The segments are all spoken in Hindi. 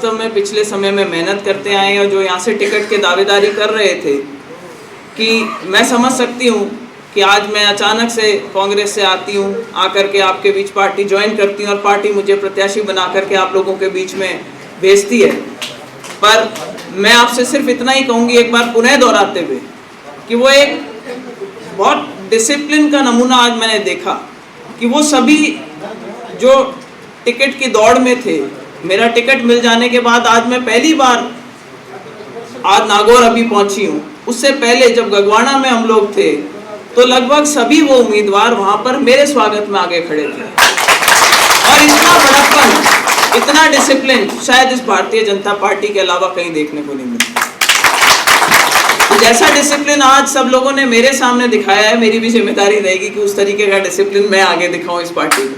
वास्तव में पिछले समय में मेहनत करते आए हैं और जो यहाँ से टिकट के दावेदारी कर रहे थे, कि मैं समझ सकती हूँ कि आज मैं अचानक से कांग्रेस से आती हूँ, आकर के आपके बीच पार्टी ज्वाइन करती हूँ और पार्टी मुझे प्रत्याशी बना करके आप लोगों के बीच में भेजती है। पर मैं आपसे सिर्फ इतना ही कहूँगी, एक बार पुनः दोहराते हुए, कि वो एक बहुत डिसिप्लिन का नमूना आज मैंने देखा कि वो सभी जो टिकट की दौड़ में थे, मेरा टिकट मिल जाने के बाद आज मैं पहली बार आज नागौर अभी पहुंची हूँ। उससे पहले जब गगवाना में हम लोग थे तो लगभग सभी वो उम्मीदवार वहां पर मेरे स्वागत में आगे खड़े थे। और इतना बड़प्पन, इतना डिसिप्लिन शायद इस भारतीय जनता पार्टी के अलावा कहीं देखने को नहीं मिलता। तो जैसा डिसिप्लिन आज सब लोगों ने मेरे सामने दिखाया है, मेरी भी जिम्मेदारी रहेगी कि उस तरीके का डिसिप्लिन मैं आगे दिखाऊं इस पार्टी को।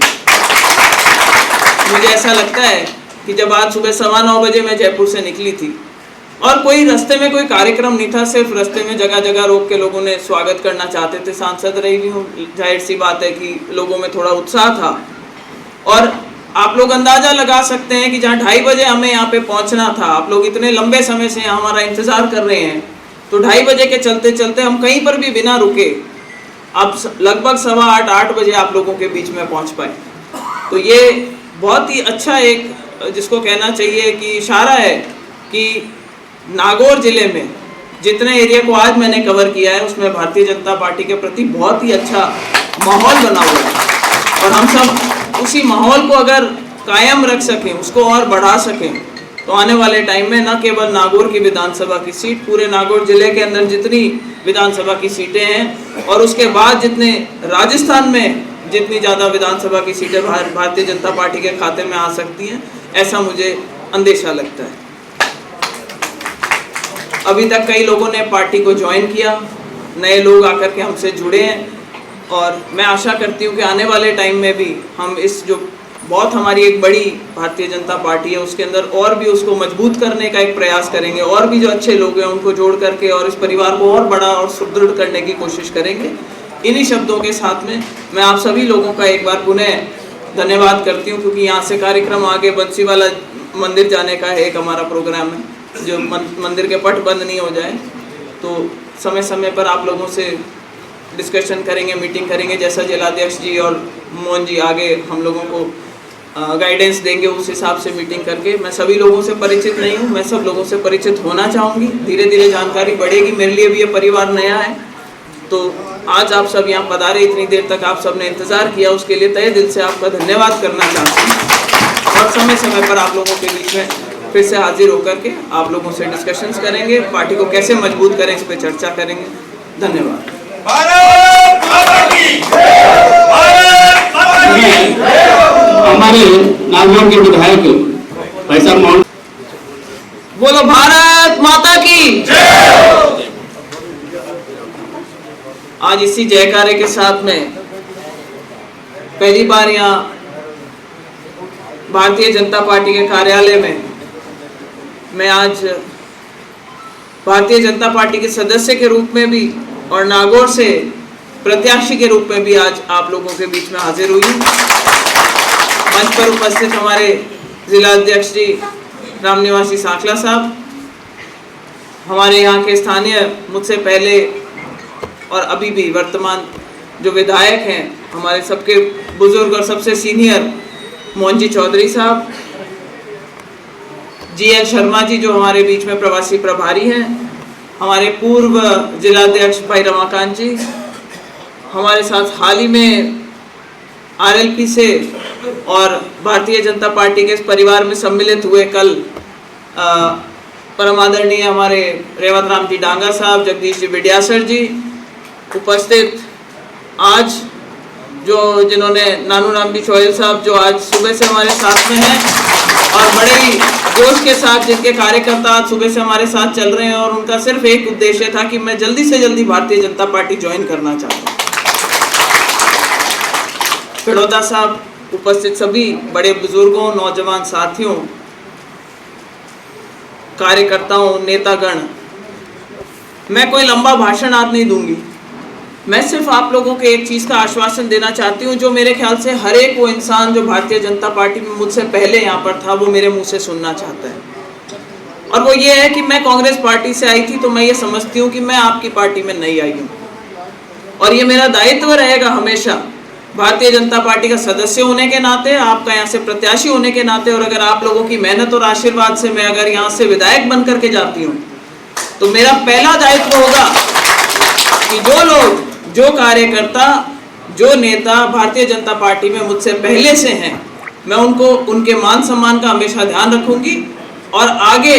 मुझे ऐसा लगता है कि जब आज सुबह 9:15 बजे मैं जयपुर से निकली थी और कोई रास्ते में कोई कार्यक्रम नहीं था, सिर्फ रास्ते में जगह जगह रोक के लोगों ने स्वागत करना चाहते थे। सांसद रही भी हूँ, जाहिर सी बात है कि लोगों में थोड़ा उत्साह था। और आप लोग अंदाजा लगा सकते हैं कि जहाँ 2:30 बजे हमें यहाँ पे पहुँचना था, आप लोग इतने लंबे समय से हमारा इंतज़ार कर रहे हैं, तो 2:30 बजे के चलते चलते हम कहीं पर भी बिना रुके अब लगभग 7:15-8 बजे आप लोगों के बीच में पहुँच पाए। तो ये बहुत ही अच्छा एक, जिसको कहना चाहिए कि इशारा है कि नागौर जिले में जितने एरिया को आज मैंने कवर किया है उसमें भारतीय जनता पार्टी के प्रति बहुत ही अच्छा माहौल बना हुआ है। और हम सब उसी माहौल को अगर कायम रख सकें, उसको और बढ़ा सकें, तो आने वाले टाइम में न केवल नागौर की विधानसभा की सीट, पूरे नागौर जिले के अंदर जितनी विधानसभा की सीटें हैं और उसके बाद जितने राजस्थान में जितनी ज़्यादा विधानसभा की सीटें भारतीय जनता पार्टी के खाते में आ सकती हैं, ऐसा मुझे अंदेशा लगता है। अभी तक कई लोगों ने पार्टी को ज्वाइन किया, नए लोग आकर के हमसे जुड़े हैं और मैं आशा करती हूँ कि आने वाले टाइम में भी हम इस जो बहुत हमारी एक बड़ी भारतीय जनता पार्टी है उसके अंदर और भी उसको मजबूत करने का एक प्रयास करेंगे और भी जो अच्छे लोग हैं उनको जोड़ करके और इस परिवार को और बड़ा और सुदृढ़ करने की कोशिश करेंगे। इन्हीं शब्दों के साथ में मैं आप सभी लोगों का एक बार पुनः धन्यवाद करती हूँ, क्योंकि यहाँ से कार्यक्रम आगे बंसीवाला मंदिर जाने का एक हमारा प्रोग्राम है, जो मंदिर के पट बंद नहीं हो जाए, तो समय समय पर आप लोगों से डिस्कशन करेंगे, मीटिंग करेंगे, जैसा जिलाध्यक्ष जी और मोहन जी आगे हम लोगों को गाइडेंस देंगे, उस हिसाब से मीटिंग करके। मैं सभी लोगों से परिचित नहीं हूँ, मैं सब लोगों से परिचित होना चाहूँगी, धीरे धीरे जानकारी बढ़ेगी। मेरे लिए भी ये परिवार नया है, तो आज आप सब यहाँ पधारे, इतनी देर तक आप सब ने इंतज़ार किया, उसके लिए तहे दिल से आपका धन्यवाद करना चाहती हूँ। और समय समय पर आप लोगों के बीच में फिर से हाजिर होकर के आप लोगों से डिस्कशंस करेंगे, पार्टी को कैसे मजबूत करें इस पर चर्चा करेंगे। धन्यवाद। हमारे नागौर के विधायक भाई साहब मोहन, बोलो भारत माता की जय। आज इसी जयकारे के साथ में पहली बार यहाँ भारतीय जनता पार्टी के कार्यालय में मैं आज भारतीय जनता पार्टी के सदस्य के रूप में भी और नागौर से प्रत्याशी के रूप में भी आज आप लोगों के बीच में हाजिर हुई हूँ। मंच पर उपस्थित हमारे जिला अध्यक्ष जी राम निवासी सांखला साहब, हमारे यहाँ के स्थानीय मुझसे पहले और अभी भी वर्तमान जो विधायक हैं, हमारे सबके बुजुर्ग और सबसे सीनियर मोहन जी चौधरी साहब, GL शर्मा जी जो हमारे बीच में प्रवासी प्रभारी हैं, हमारे पूर्व जिलाध्यक्ष भाई रमाकांत जी, हमारे साथ हाल ही में RLP से और भारतीय जनता पार्टी के इस परिवार में सम्मिलित हुए कल परम आदरणीय हमारे रेवत राम जी डांगा साहब, जगदीश जी विड्यासर जी उपस्थित, आज जो जिन्होंने नानू राम जी चौहल साहब जो आज सुबह से हमारे साथ में हैं और बड़े ही जोश के साथ जिनके कार्यकर्ता आज सुबह से हमारे साथ चल रहे हैं और उनका सिर्फ एक उद्देश्य था कि मैं जल्दी से जल्दी भारतीय जनता पार्टी ज्वाइन करना चाहता हूँ। फिरोदा साहब, उपस्थित सभी बड़े बुजुर्गों, नौजवान साथियों, कार्यकर्ताओं, नेतागण, मैं कोई लंबा भाषण आज नहीं दूंगी। मैं सिर्फ आप लोगों को एक चीज़ का आश्वासन देना चाहती हूँ, जो मेरे ख्याल से हर एक वो इंसान जो भारतीय जनता पार्टी में मुझसे पहले यहाँ पर था वो मेरे मुंह से सुनना चाहता है। और वो ये है कि मैं कांग्रेस पार्टी से आई थी, तो मैं ये समझती हूँ कि मैं आपकी पार्टी में नहीं आई हूँ, और ये मेरा दायित्व रहेगा हमेशा भारतीय जनता पार्टी का सदस्य होने के नाते, आपका यहाँ से प्रत्याशी होने के नाते, और अगर आप लोगों की मेहनत और आशीर्वाद से मैं अगर यहाँ से विधायक बन करके जाती हूँ, तो मेरा पहला दायित्व होगा कि जो लोग, जो कार्यकर्ता, जो नेता भारतीय जनता पार्टी में मुझसे पहले से हैं, मैं उनको, उनके मान सम्मान का हमेशा ध्यान रखूंगी, और आगे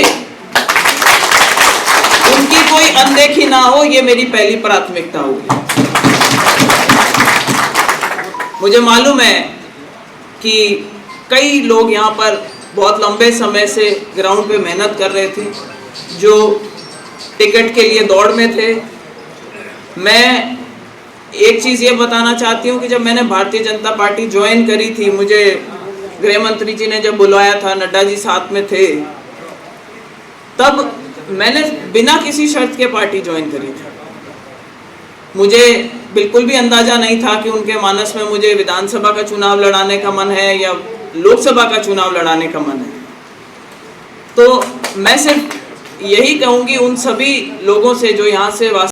उनकी कोई अनदेखी ना हो, ये मेरी पहली प्राथमिकता होगी। मुझे मालूम है कि कई लोग यहाँ पर बहुत लंबे समय से ग्राउंड पे मेहनत कर रहे थे, जो टिकट के लिए दौड़ में थे। मैं एक चीज़ ये बताना चाहती हूँ कि जब मैंने भारतीय जनता पार्टी ज्वाइन करी थी, मुझे गृह मंत्री जी ने जब बुलाया था, नड्डा जी साथ में थे, तब मैंने बिना किसी शर्त के पार्टी ज्वाइन करी थी। मुझे बिल्कुल भी अंदाजा नहीं था कि उनके मानस में मुझे विधानसभा का चुनाव लड़ाने का मन है या लोकसभा का चुनाव लड़ाने का मन है। तो मैं सिर्फ यही कहूँगी उन सभी लोगों से जो यहाँ से